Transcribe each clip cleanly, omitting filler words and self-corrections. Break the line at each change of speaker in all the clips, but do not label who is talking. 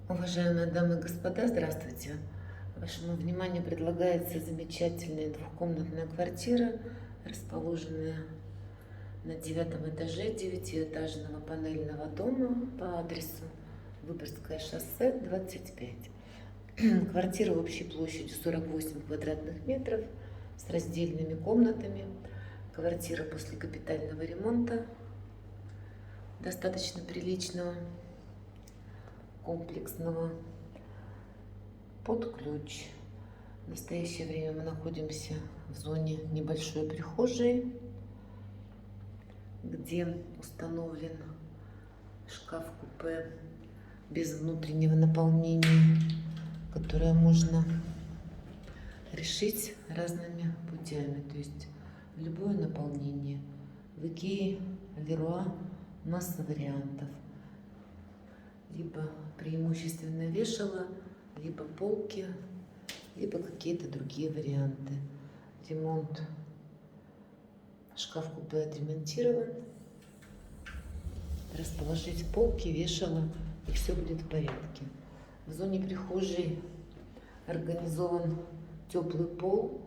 Уважаемые дамы и господа, здравствуйте! Вашему вниманию предлагается замечательная двухкомнатная квартира, расположенная на 9 этаже девятиэтажного панельного дома по адресу Выборгское шоссе, 25. Квартира общей площадью 48 квадратных метров с раздельными комнатами. Квартира после капитального ремонта, достаточно приличного, комплексного, под ключ. В настоящее время мы находимся в зоне небольшой прихожей, где установлен шкаф-купе без внутреннего наполнения, которое можно решить разными путями. То есть любое наполнение. В Икее, Леруа масса вариантов. Либо преимущественно вешало, либо полки, либо какие-то другие варианты. Ремонт. Шкаф-купе отремонтирован. Расположить полки, вешало, и все будет в порядке. В зоне прихожей организован теплый пол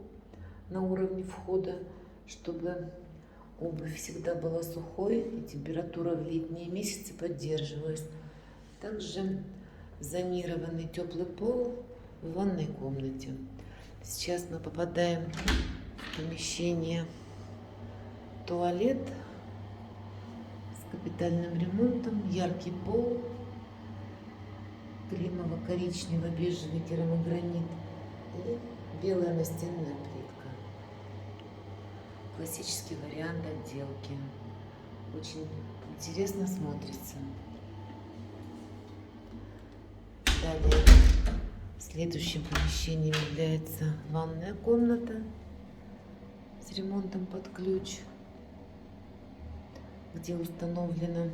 на уровне входа, чтобы обувь всегда была сухой и температура в летние месяцы поддерживалась. Также зонированный теплый пол в ванной комнате. Сейчас мы попадаем в помещение туалет с капитальным ремонтом, яркий пол, кремово-коричнево-бежевый керамогранит и белая настенная плитка. Классический вариант отделки. Очень интересно смотрится. Далее, следующим помещением является ванная комната с ремонтом под ключ, где установлена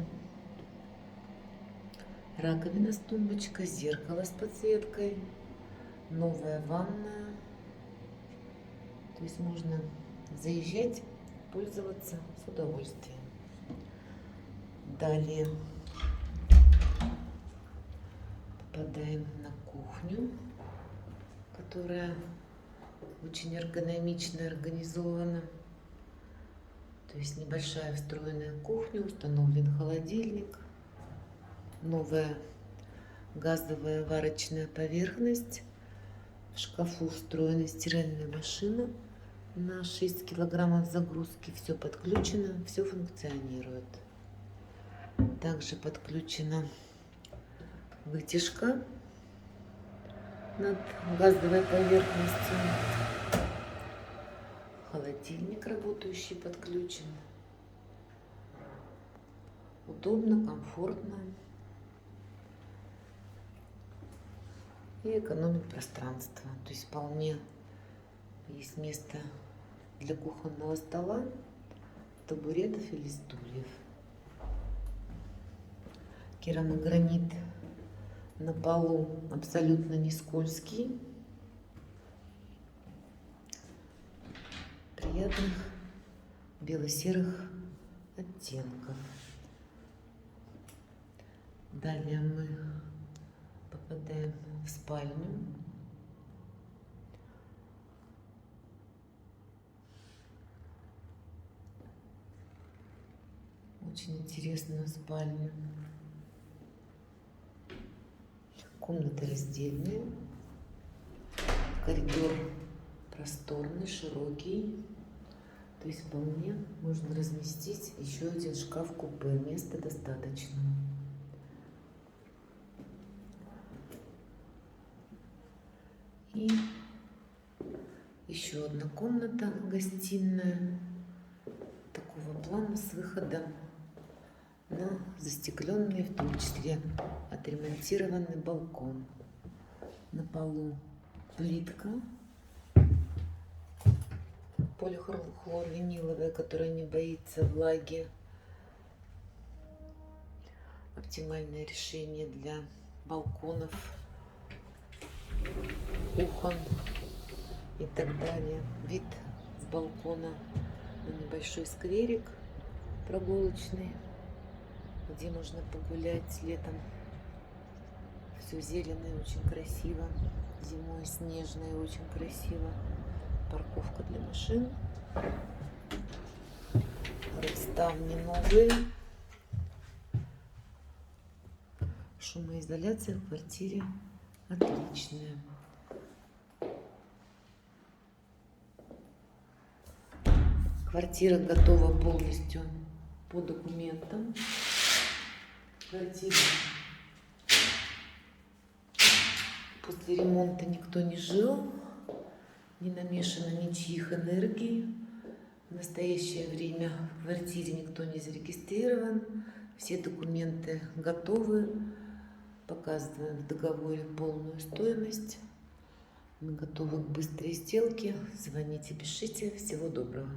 раковина с тумбочкой, зеркало с подсветкой, новая ванная. То есть можно заезжать, пользоваться с удовольствием. Далее попадаем на кухню, которая очень эргономично организована. То есть небольшая встроенная кухня, установлен холодильник, новая газовая варочная поверхность, в шкафу встроена стиральная машина на 6 килограммов загрузки. Все подключено, все функционирует. Также подключена вытяжка над газовой поверхностью. Холодильник работающий подключен. Удобно, комфортно и экономит пространство. То есть вполне есть место для кухонного стола, табуретов или стульев. Керамогранит на полу абсолютно не скользкий. Приятных бело-серых оттенков. Далее мы попадаем в спальню. Очень интересную спальню. Комната раздельная. Коридор просторный, широкий. То есть вполне можно разместить еще один шкаф-купе. Места достаточно. И еще одна комната, гостиная, такого плана с выходом на застекленный, в том числе отремонтированный балкон. На полу плитка полихлорвиниловая, которая не боится влаги. Оптимальное решение для балконов, кухон и так далее. Вид с балкона на небольшой скверик прогулочный, где можно погулять летом. все зеленое, очень красиво. Зимой снежное, очень красиво. Парковка для машин. Ставни новые. Шумоизоляция в квартире отличная. Квартира готова полностью по документам. Квартира после ремонта никто не жил, не намешано ничьих энергий. В настоящее время в квартире никто не зарегистрирован. Все документы готовы. Показываем в договоре полную стоимость. Мы готовы к быстрой сделке. Звоните, пишите. Всего доброго.